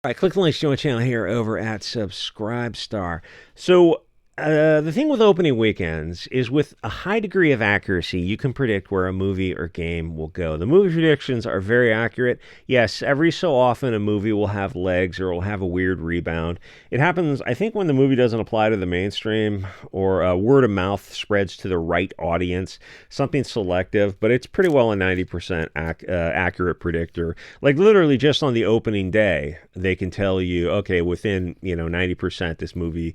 All right, click the link to join the channel here over at SubScribeStar. So, the thing with opening weekends is with a high degree of accuracy, you can predict where a movie or game will go. The movie predictions are very accurate. Yes, every so often a movie will have legs or will have a weird rebound. It happens, I think, when the movie doesn't apply to the mainstream or word of mouth spreads to the right audience, something selective, but it's pretty well a 90% accurate predictor. Like literally just on the opening day, they can tell you, okay, within 90%, this movie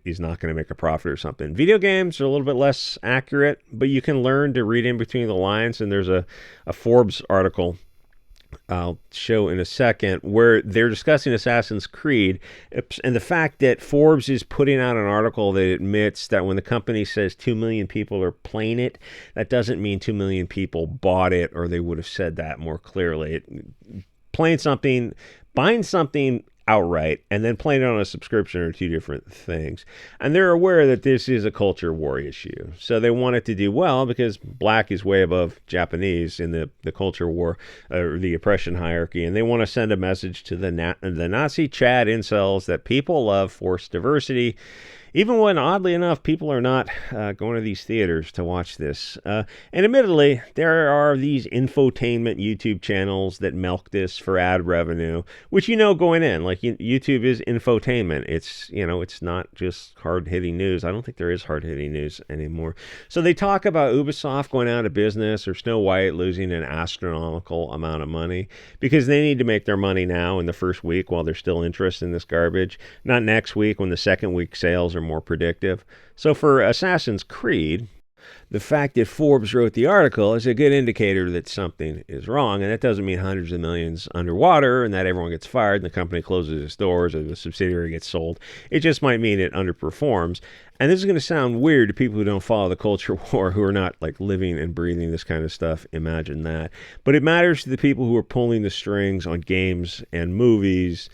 is not going to make a profit or something. Video games are a little bit less accurate, but you can learn to read in between the lines. And there's a Forbes article I'll show in a second where they're discussing Assassin's Creed and the fact that Forbes is putting out an article that admits that when the company says 2 million people are playing it, that doesn't mean 2 million people bought it, or they would have said that more clearly. Playing something, buying something outright and then playing it on a subscription are two different things. And they're aware that this is a culture war issue. So they want it to do well because black is way above Japanese in the culture war or the oppression hierarchy. And they want to send a message to the Nazi Chad incels that people love forced diversity, even when, oddly enough, people are not going to these theaters to watch this. And admittedly, there are these infotainment YouTube channels that milk this for ad revenue, which going in. Like, YouTube is infotainment. It's not just hard-hitting news. I don't think there is hard-hitting news anymore. So they talk about Ubisoft going out of business or Snow White losing an astronomical amount of money because they need to make their money now in the first week while there's still interest in this garbage, not next week when the second week sales are more predictive. So for Assassin's Creed, the fact that Forbes wrote the article is a good indicator that something is wrong, and that doesn't mean hundreds of millions underwater and that everyone gets fired and the company closes its doors or the subsidiary gets sold. It just might mean it underperforms. And this is going to sound weird to people who don't follow the culture war, who are not like living and breathing this kind of stuff. Imagine that. But it matters to the people who are pulling the strings on games and movies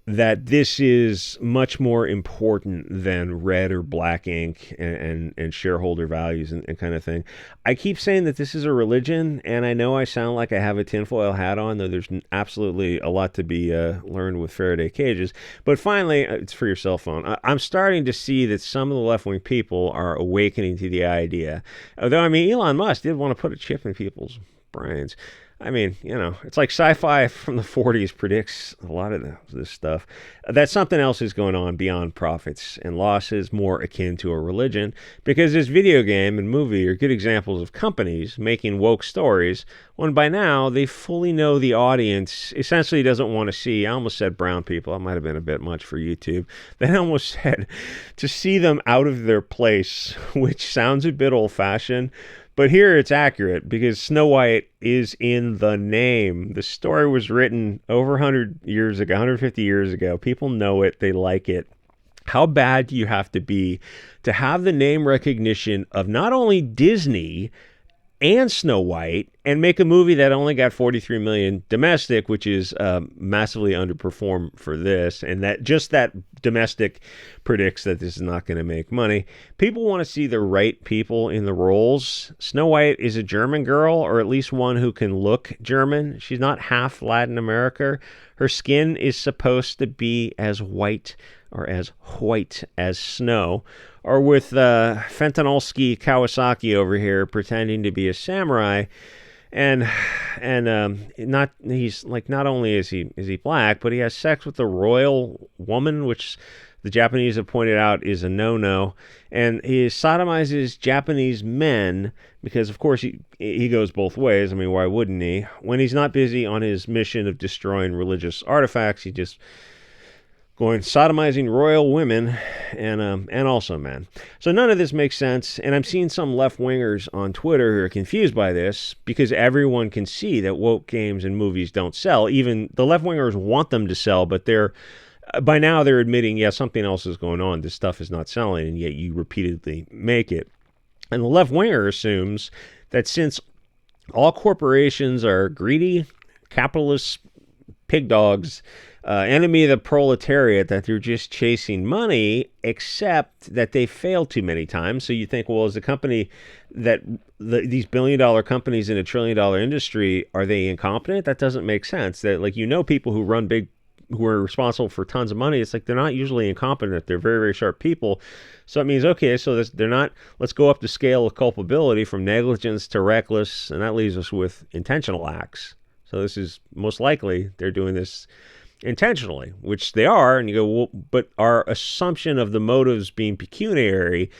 that this is much more important than red or black ink and shareholder values and kind of thing. I keep saying that this is a religion, and I know I sound like I have a tinfoil hat on, though there's absolutely a lot to be learned with Faraday cages. But finally, it's for your cell phone. I'm starting to see that some of the left-wing people are awakening to the idea. Although, Elon Musk did want to put a chip in people's brains. It's like sci-fi from the 40s predicts a lot of this stuff. That something else is going on beyond profits and losses, more akin to a religion, because this video game and movie are good examples of companies making woke stories when by now they fully know the audience essentially doesn't want to see, I almost said brown people, that might have been a bit much for YouTube, they almost said to see them out of their place, which sounds a bit old-fashioned. But here it's accurate because Snow White is in the name. The story was written over 100 years ago, 150 years ago. People know it. They like it. How bad do you have to be to have the name recognition of not only Disney and Snow White and make a movie that only got 43 million domestic, which is massively underperformed for this, and that just that domestic predicts that this is not going to make money. People want to see the right people in the roles. Snow White is a German girl, or at least one who can look German. She's not half Latin America. Her skin is supposed to be as white or as white as snow. Or with Fentanylsky Kawasaki over here pretending to be a samurai, and not only is he black, but he has sex with a royal woman, which the Japanese have pointed out is a no-no, and he sodomizes Japanese men because, of course, he goes both ways. Why wouldn't he? When he's not busy on his mission of destroying religious artifacts, he just going sodomizing royal women and also men. So none of this makes sense, and I'm seeing some left-wingers on Twitter who are confused by this because everyone can see that woke games and movies don't sell. Even the left-wingers want them to sell, but by now they're admitting, yeah, something else is going on. This stuff is not selling, and yet you repeatedly make it. And the left-winger assumes that since all corporations are greedy, capitalist pig dogs, enemy of the proletariat, that they're just chasing money, except that they failed too many times. So you think, well, as a company that these billion-dollar companies in a trillion-dollar industry, are they incompetent? That doesn't make sense. That people who run big who are responsible for tons of money, it's like they're not usually incompetent. They're very, very sharp people. So it means, okay, so they're not, let's go up the scale of culpability from negligence to reckless, and that leaves us with intentional acts. So this is most likely they're doing this intentionally, which they are, and you go, well, but our assumption of the motives being pecuniary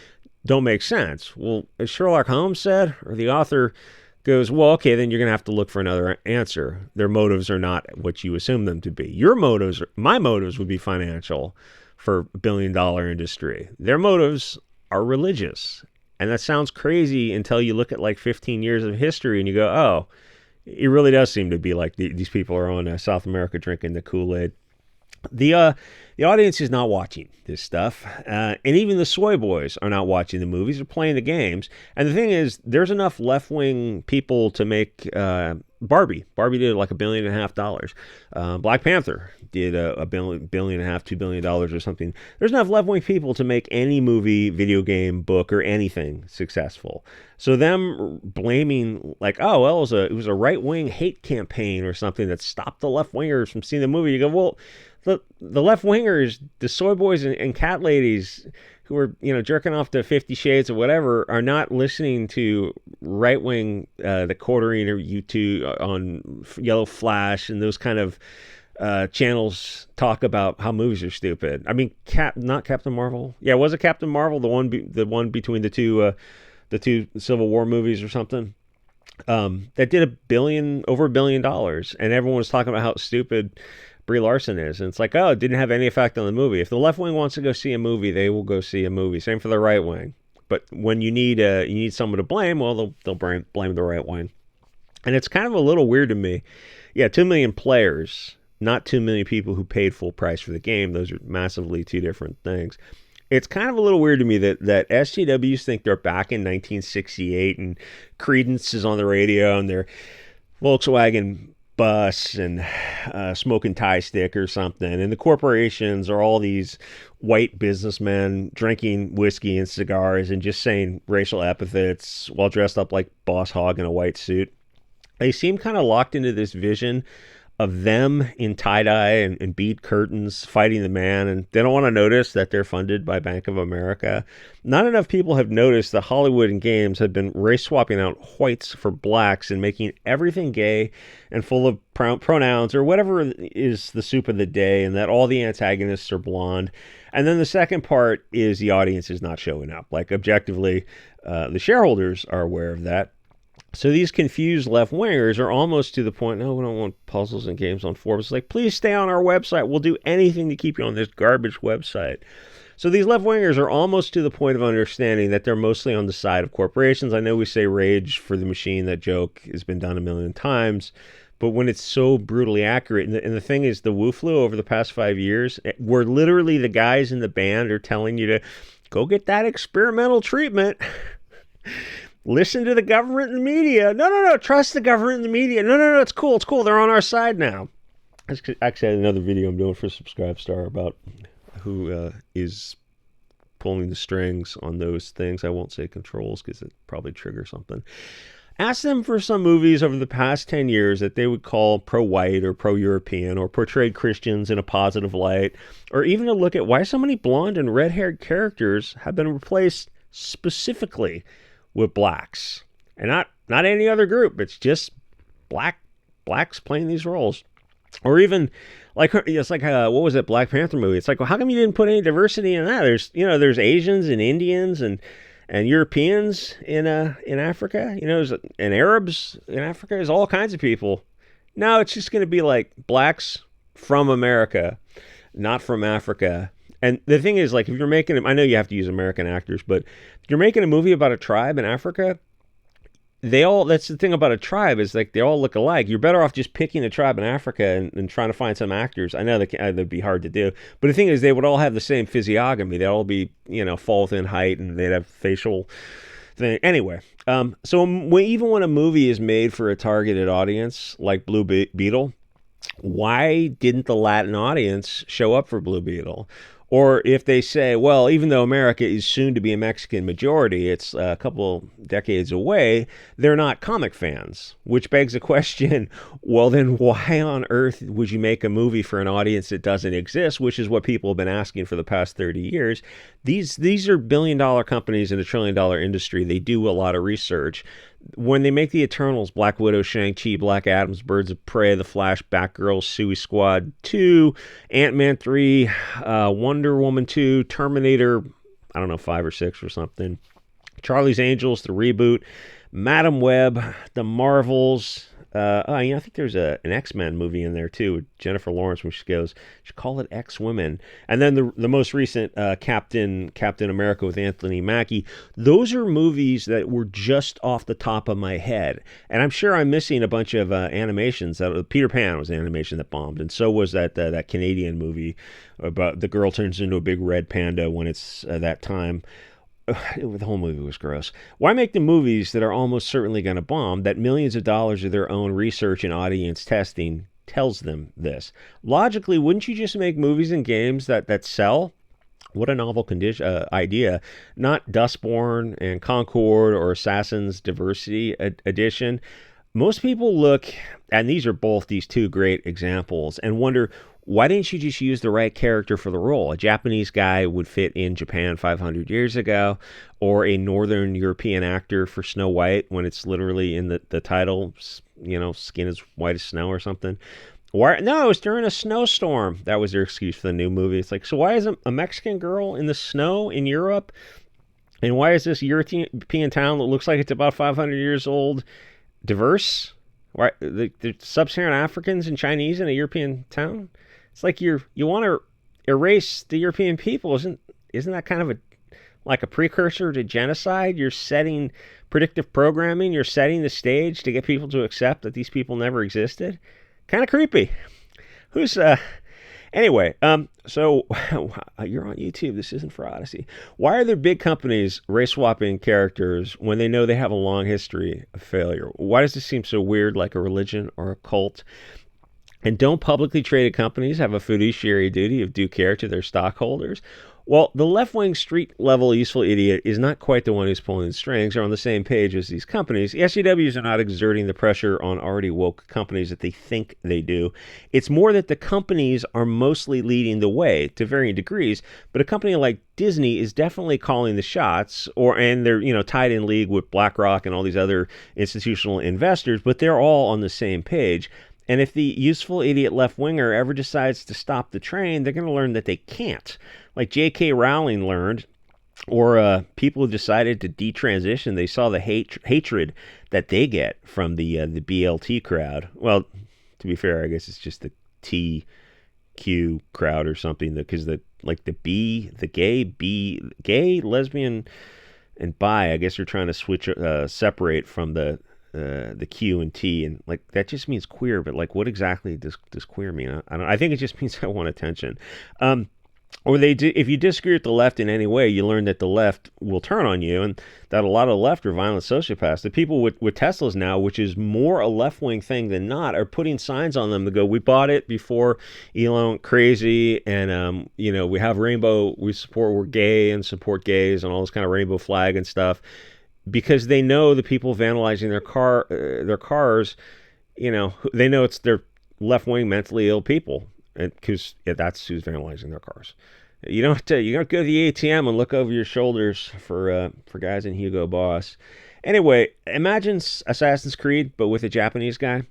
don't make sense. Well, as Sherlock Holmes said, or the author goes, well, okay, then you're going to have to look for another answer. Their motives are not what you assume them to be. Your motives, my motives would be financial for $1 billion industry. Their motives are religious. And that sounds crazy until you look at like 15 years of history and you go, oh, it really does seem to be like these people are on South America drinking the Kool-Aid. The audience is not watching this stuff, and even the soy boys are not watching the movies. They're playing the games. And the thing is, there's enough left-wing people to make Barbie. Barbie did like $1.5 billion. Black Panther did a billion and a half, $2 billion or something. There's enough left-wing people to make any movie, video game, book, or anything successful. So them blaming like, oh, well, it was a right-wing hate campaign or something that stopped the left-wingers from seeing the movie. You go, well, the left-wingers, the soy boys and cat ladies who are, jerking off to 50 Shades or whatever, are not listening to right-wing, the Quartering or YouTube on Yellow Flash and those kind of channels talk about how movies are stupid. I mean, not Captain Marvel. Yeah, was it Captain Marvel, the one between the two Civil War movies or something? That did over $1 billion, and everyone was talking about how stupid Brie Larson is, and it's like, oh, it didn't have any effect on the movie. If the left wing wants to go see a movie, they will go see a movie. Same for the right wing. But when you need someone to blame, well, they'll blame the right wing. And it's kind of a little weird to me. Yeah, 2 million players, not 2 million people who paid full price for the game. Those are massively two different things. It's kind of a little weird to me that SJWs think they're back in 1968 and Creedence is on the radio and their Volkswagen bus and smoking tie stick or something, and the corporations are all these white businessmen drinking whiskey and cigars and just saying racial epithets while dressed up like Boss Hogg in a white suit. They seem kind of locked into this vision of them in tie-dye and bead curtains fighting the man, and they don't want to notice that they're funded by Bank of America. Not enough people have noticed that Hollywood and games have been race swapping out whites for blacks and making everything gay and full of pronouns or whatever is the soup of the day, and that all the antagonists are blonde. And then the second part is the audience is not showing up. Like, objectively, the shareholders are aware of that. So these confused left-wingers are almost to the point, no, we don't want puzzles and games on Forbes. It's like, please stay on our website. We'll do anything to keep you on this garbage website. So these left-wingers are almost to the point of understanding that they're mostly on the side of corporations. I know we say rage for the machine. That joke has been done a million times. But when it's so brutally accurate, and the thing is, the Wu Flu over the past 5 years, where literally the guys in the band are telling you to go get that experimental treatment. Listen to the government and the media. No, trust the government and the media. No, it's cool. They're on our side now. Actually, I had another video I'm doing for SubScribeStar about who is pulling the strings on those things. I won't say controls because it probably triggers something. Ask them for some movies over the past 10 years that they would call pro-white or pro-European or portrayed Christians in a positive light, or even to look at why so many blonde and red-haired characters have been replaced specifically with blacks, and not any other group. It's just blacks playing these roles. Or even like, it's like what was it, Black Panther movie? It's like, well, how come you didn't put any diversity in that? There's Asians and Indians and Europeans in Africa, and Arabs in Africa. There's all kinds of people. No, it's just going to be like blacks from America, not from Africa. And the thing is, like, if you're making, I know you have to use American actors, but if you're making a movie about a tribe in Africa, that's the thing about a tribe, is like they all look alike. You're better off just picking a tribe in Africa and trying to find some actors. I know that'd be hard to do, but the thing is, they would all have the same physiognomy. They'd all be, fall within height, and they'd have facial thing. Anyway, so even when a movie is made for a targeted audience, like Blue Beetle, why didn't the Latin audience show up for Blue Beetle? Or if they say, well, even though America is soon to be a Mexican majority, it's a couple decades away, they're not comic fans, which begs the question, well, then why on earth would you make a movie for an audience that doesn't exist, which is what people have been asking for the past 30 years. These are billion-dollar companies in a trillion-dollar industry. They do a lot of research. When they make the Eternals, Black Widow, Shang-Chi, Black Adams, Birds of Prey, The Flash, Batgirl, Suicide Squad 2, Ant-Man 3, Wonder Woman 2, Terminator, I don't know, 5 or 6 or something, Charlie's Angels, the reboot, Madam Web, The Marvels. I think there's an X-Men movie in there too with Jennifer Lawrence, where she goes, she called it X-Women. And then the most recent Captain America with Anthony Mackie. Those are movies that were just off the top of my head. And I'm sure I'm missing a bunch of animations. Peter Pan was an animation that bombed, and so was that Canadian movie about the girl turns into a big red panda when it's that time. The whole movie was gross. Why make the movies that are almost certainly going to bomb, that millions of dollars of their own research and audience testing tells them this? Logically, wouldn't you just make movies and games that sell? What a novel idea. Not Dustborn and Concord or Assassin's Diversity Edition. Most people look, and these two great examples, and wonder, why didn't you just use the right character for the role? A Japanese guy would fit in Japan 500 years ago, or a Northern European actor for Snow White when it's literally in the title, skin is white as snow or something. Why? No, it was during a snowstorm. That was their excuse for the new movie. It's like, so why is a Mexican girl in the snow in Europe? And why is this European town that looks like it's about 500 years old diverse? Why the sub-Saharan Africans and Chinese in a European town? It's like you want to erase the European people. Isn't that kind of like a precursor to genocide? You're setting predictive programming. You're setting the stage to get people to accept that these people never existed. Kind of creepy. Anyway, so you're on YouTube. This isn't for Odyssey. Why are there big companies race swapping characters when they know they have a long history of failure? Why does this seem so weird, like a religion or a cult? And don't publicly traded companies have a fiduciary duty of due care to their stockholders? Well, the left-wing street-level useful idiot is not quite the one who's pulling the strings or on the same page as these companies. The SJWs are not exerting the pressure on already woke companies that they think they do. It's more that the companies are mostly leading the way to varying degrees, but a company like Disney is definitely calling the shots, and they're tied in league with BlackRock and all these other institutional investors, but they're all on the same page. And if the useful idiot left-winger ever decides to stop the train, they're going to learn that they can't. Like J.K. Rowling learned, or people who decided to detransition, they saw the hatred that they get from the BLT crowd. Well, to be fair, I guess it's just the TQ crowd or something, because the gay, lesbian, and bi, I guess they're trying to separate from the Q and T, and like that just means queer, but like what exactly does queer mean? I think it just means I want attention. Or if you disagree with the left in any way, you learn that the left will turn on you, and that a lot of the left are violent sociopaths. The people with Teslas now, which is more a left-wing thing than not, are putting signs on them to go, we bought it before Elon went crazy, and we have rainbow, we're gay and support gays and all this kind of rainbow flag and stuff. Because they know the people vandalizing their cars, they know it's their left-wing mentally ill people, because that's who's vandalizing their cars. You don't go to the ATM and look over your shoulders for guys in Hugo Boss. Anyway, imagine Assassin's Creed, but with a Japanese guy.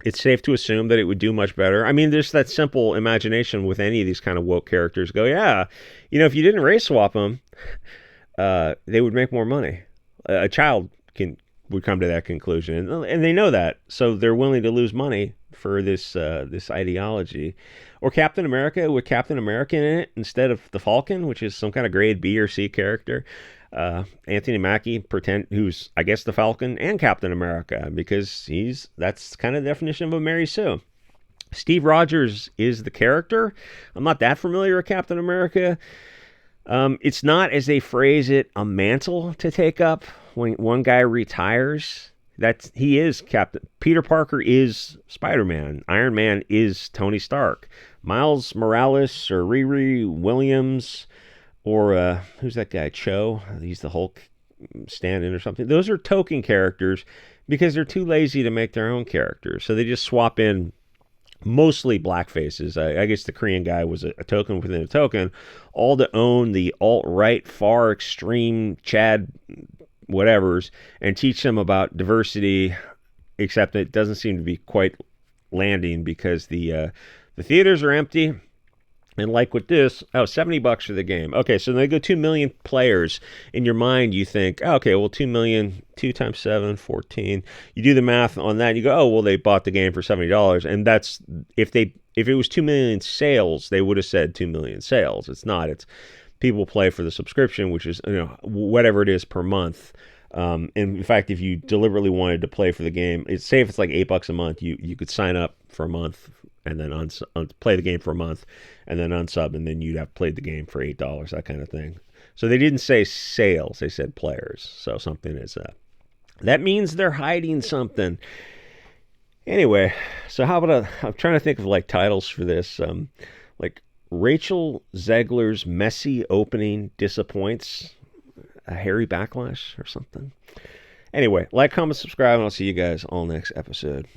It's safe to assume that it would do much better. I mean, there's that simple imagination with any of these kind of woke characters. Go, yeah, if you didn't race swap them, they would make more money. A child would come to that conclusion, and they know that, so they're willing to lose money for this ideology. Or Captain America with Captain America in it instead of the Falcon, which is some kind of grade B or C character. Anthony Mackie who's I guess the Falcon and Captain America, because that's kind of the definition of a Mary Sue. Steve Rogers is the character. I'm not that familiar with Captain America. It's not, as they phrase it, a mantle to take up when one guy retires. He is Captain Peter Parker is Spider-Man. Iron Man is Tony Stark. Miles Morales or Riri Williams or who's that guy? Cho. He's the Hulk stand-in or something. Those are token characters because they're too lazy to make their own characters. So they just swap in mostly black faces. I guess the Korean guy was a token within a token, all to own the alt-right, far extreme Chad whatevers and teach them about diversity, except it doesn't seem to be quite landing because the theaters are empty. And like with this, $70 for the game. Okay, so they go 2 million players. In your mind, you think, okay, well, 2 million, 2 times 7, 14. You do the math on that, and you go, oh, well, they bought the game for $70. And that's, if it was 2 million sales, they would have said 2 million sales. It's not. It's people play for the subscription, which is, whatever it is per month. And in fact, if you deliberately wanted to play for the game, say if it's like $8 a month, you could sign up for a month and then play the game for a month and then unsub, and then you'd have played the game for $8, that kind of thing. So they didn't say sales, they said players. So something is that means they're hiding something. Anyway, so how about I'm trying to think of like titles for this, like Rachel Zegler's messy opening disappoints a hairy backlash or something. Anyway, like, comment, subscribe, and I'll see you guys all next episode.